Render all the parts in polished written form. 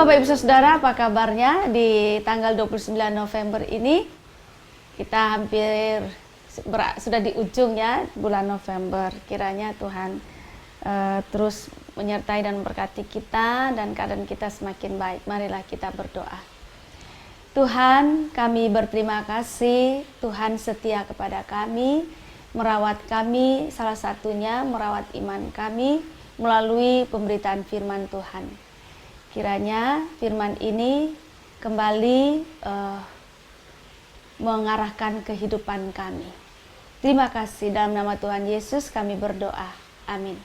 Bapak Ibu Saudara, apa kabarnya? Di tanggal 29 November ini kita hampir sudah di ujung ya bulan November. Kiranya Tuhan terus menyertai dan memberkati kita dan keadaan kita semakin baik. Marilah kita berdoa. Tuhan, kami berterima kasih. Tuhan setia kepada kami, merawat kami, salah satunya merawat iman kami melalui pemberitaan firman Tuhan. Kiranya firman ini kembali mengarahkan kehidupan kami. Terima kasih, dalam nama Tuhan Yesus kami berdoa. Amin.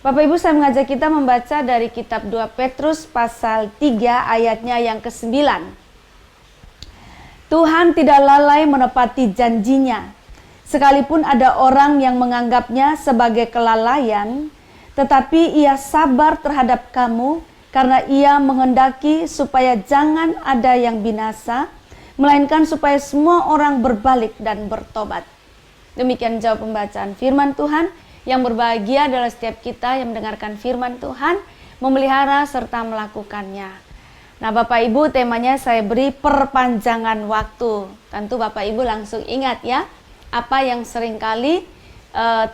Bapak Ibu, saya mengajak kita membaca dari kitab 2 Petrus pasal 3 ayatnya yang ke-9. Tuhan tidak lalai menepati janjinya. Sekalipun ada orang yang menganggapnya sebagai kelalaian, tetapi ia sabar terhadap kamu, karena ia menghendaki supaya jangan ada yang binasa, melainkan supaya semua orang berbalik dan bertobat. Demikian jawab pembacaan firman Tuhan. Yang berbahagia adalah setiap kita yang mendengarkan firman Tuhan, memelihara serta melakukannya. Nah Bapak Ibu, temanya saya beri perpanjangan waktu. Tentu Bapak Ibu langsung ingat ya, apa yang seringkali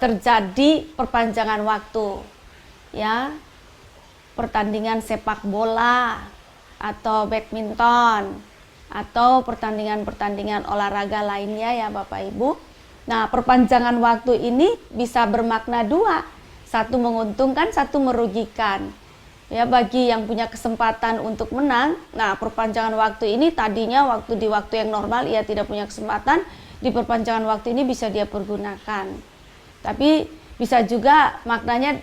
terjadi perpanjangan waktu. Ya, pertandingan sepak bola atau badminton atau pertandingan-pertandingan olahraga lainnya ya Bapak Ibu. Nah, perpanjangan waktu ini bisa bermakna dua. Satu menguntungkan, satu merugikan. Ya, bagi yang punya kesempatan untuk menang, nah perpanjangan waktu ini tadinya di waktu yang normal ia tidak punya kesempatan, di perpanjangan waktu ini bisa dia pergunakan. Tapi bisa juga maknanya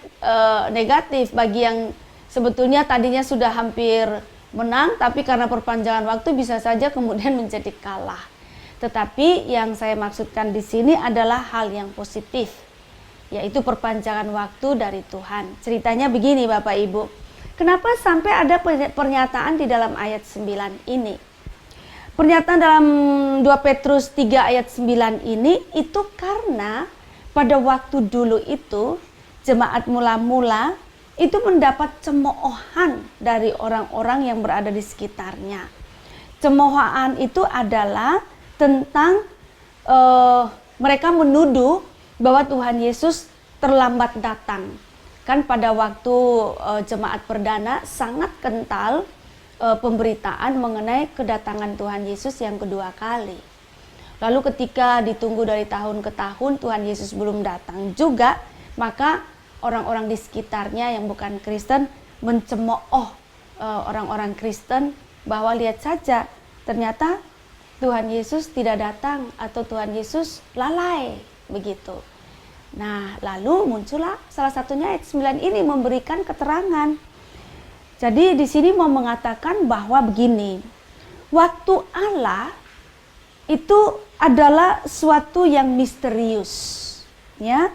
negatif bagi yang sebetulnya tadinya sudah hampir menang, tapi karena perpanjangan waktu bisa saja kemudian menjadi kalah. Tetapi yang saya maksudkan di sini adalah hal yang positif, yaitu perpanjangan waktu dari Tuhan. Ceritanya begini Bapak Ibu, kenapa sampai ada pernyataan di dalam ayat 9 ini? Pernyataan dalam 2 Petrus 3 ayat 9 ini itu karena pada waktu dulu itu jemaat mula-mula itu mendapat cemoohan dari orang-orang yang berada di sekitarnya. Cemoohan itu adalah tentang mereka menuduh bahwa Tuhan Yesus terlambat datang. Kan pada waktu jemaat perdana sangat kental pemberitaan mengenai kedatangan Tuhan Yesus yang kedua kali. Lalu ketika ditunggu dari tahun ke tahun Tuhan Yesus belum datang juga, maka orang-orang di sekitarnya yang bukan Kristen mencemooh orang-orang Kristen bahwa lihat saja ternyata Tuhan Yesus tidak datang atau Tuhan Yesus lalai begitu. Nah, lalu muncullah salah satunya ayat 9 ini memberikan keterangan. Jadi di sini mau mengatakan bahwa begini, waktu Allah itu adalah suatu yang misterius, ya,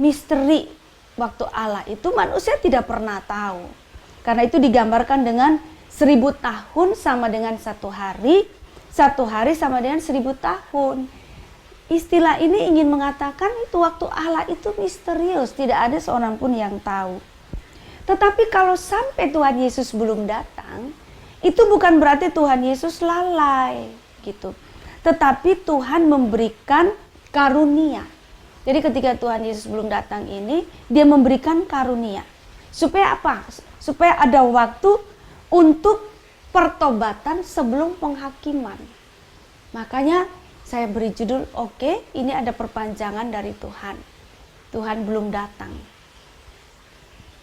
misteri. Waktu Allah itu manusia tidak pernah tahu. Karena itu digambarkan dengan 1000 tahun sama dengan 1 hari, 1 hari sama dengan 1000 tahun. Istilah ini ingin mengatakan itu waktu Allah itu misterius, tidak ada seorang pun yang tahu. Tetapi kalau sampai Tuhan Yesus belum datang, itu bukan berarti Tuhan Yesus lalai gitu. Tetapi Tuhan memberikan karunia. Jadi ketika Tuhan Yesus belum datang ini, dia memberikan karunia. Supaya apa? Supaya ada waktu untuk pertobatan sebelum penghakiman. Makanya saya beri judul, oke, ini ada perpanjangan dari Tuhan. Tuhan belum datang.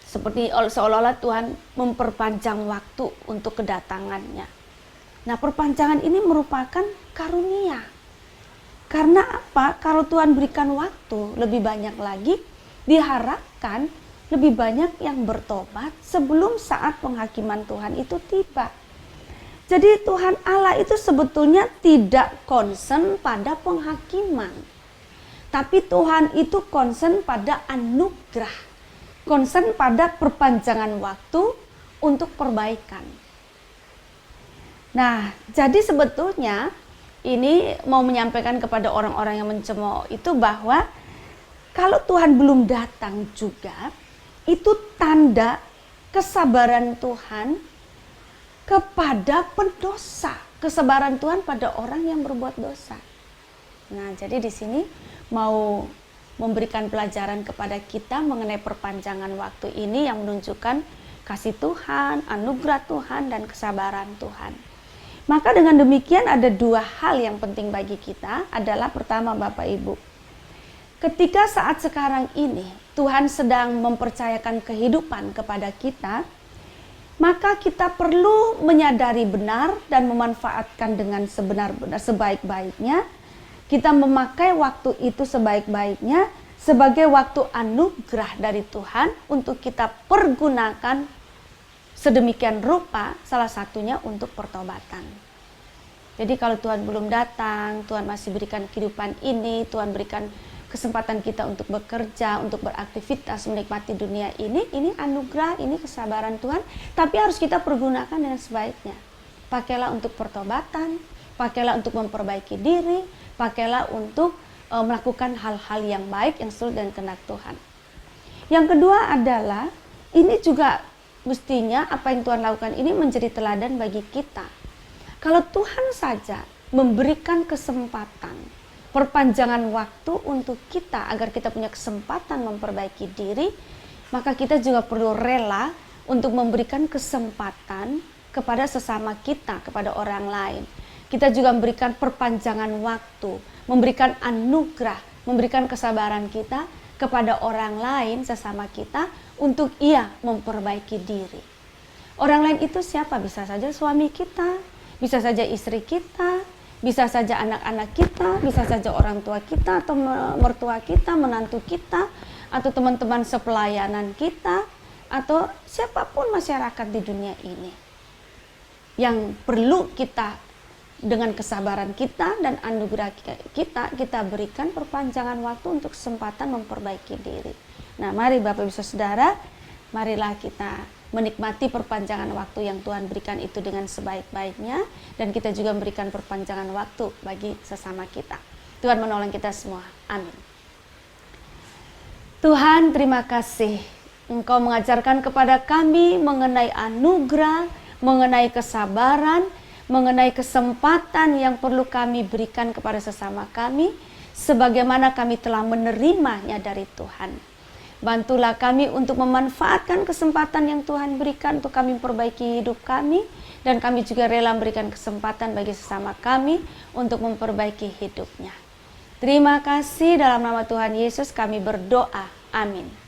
Seperti seolah-olah Tuhan memperpanjang waktu untuk kedatangannya. Nah, perpanjangan ini merupakan karunia. Karena apa? Kalau Tuhan berikan waktu lebih banyak lagi, diharapkan lebih banyak yang bertobat sebelum saat penghakiman Tuhan itu tiba. Jadi Tuhan Allah itu sebetulnya tidak concern pada penghakiman. Tapi Tuhan itu concern pada anugerah. Concern pada perpanjangan waktu untuk perbaikan. Nah, jadi sebetulnya ini mau menyampaikan kepada orang-orang yang mencemooh itu bahwa kalau Tuhan belum datang juga, itu tanda kesabaran Tuhan kepada pendosa. Kesabaran Tuhan pada orang yang berbuat dosa. Nah, jadi di sini mau memberikan pelajaran kepada kita mengenai perpanjangan waktu ini yang menunjukkan kasih Tuhan, anugerah Tuhan, dan kesabaran Tuhan. Maka dengan demikian ada dua hal yang penting bagi kita. Adalah pertama, Bapak Ibu, ketika saat sekarang ini Tuhan sedang mempercayakan kehidupan kepada kita, maka kita perlu menyadari benar dan memanfaatkan dengan sebenar-benar, sebaik-baiknya. Kita memakai waktu itu sebaik-baiknya sebagai waktu anugerah dari Tuhan untuk kita pergunakan sedemikian rupa, salah satunya untuk pertobatan. Jadi kalau Tuhan belum datang, Tuhan masih berikan kehidupan ini, Tuhan berikan kesempatan kita untuk bekerja, untuk beraktivitas, menikmati dunia ini anugerah, ini kesabaran Tuhan, tapi harus kita pergunakan dengan sebaiknya. Pakailah untuk pertobatan, pakailah untuk memperbaiki diri, pakailah untuk melakukan hal-hal yang baik yang sesuai dengan kehendak Tuhan. Yang kedua adalah, ini juga mestinya apa yang Tuhan lakukan ini menjadi teladan bagi kita. Kalau Tuhan saja memberikan kesempatan, perpanjangan waktu untuk kita agar kita punya kesempatan memperbaiki diri, maka kita juga perlu rela untuk memberikan kesempatan kepada sesama kita, kepada orang lain. Kita juga memberikan perpanjangan waktu, memberikan anugerah, memberikan kesabaran kita kepada orang lain, sesama kita, untuk ia memperbaiki diri. Orang lain itu siapa? Bisa saja suami kita, bisa saja istri kita, bisa saja anak-anak kita, bisa saja orang tua kita atau mertua kita, menantu kita, atau teman-teman sepelayanan kita, atau siapapun masyarakat di dunia ini. Yang perlu kita dengan kesabaran kita dan anugerah kita berikan perpanjangan waktu untuk kesempatan memperbaiki diri. Nah, mari Bapak Ibu Saudara, marilah kita menikmati perpanjangan waktu yang Tuhan berikan itu dengan sebaik-baiknya, dan kita juga memberikan perpanjangan waktu bagi sesama kita. Tuhan menolong kita semua. Amin. Tuhan, terima kasih Engkau mengajarkan kepada kami mengenai anugerah, mengenai kesabaran, mengenai kesempatan yang perlu kami berikan kepada sesama kami, sebagaimana kami telah menerimanya dari Tuhan. Bantulah kami untuk memanfaatkan kesempatan yang Tuhan berikan untuk kami memperbaiki hidup kami, dan kami juga rela memberikan kesempatan bagi sesama kami untuk memperbaiki hidupnya. Terima kasih, dalam nama Tuhan Yesus kami berdoa. Amin.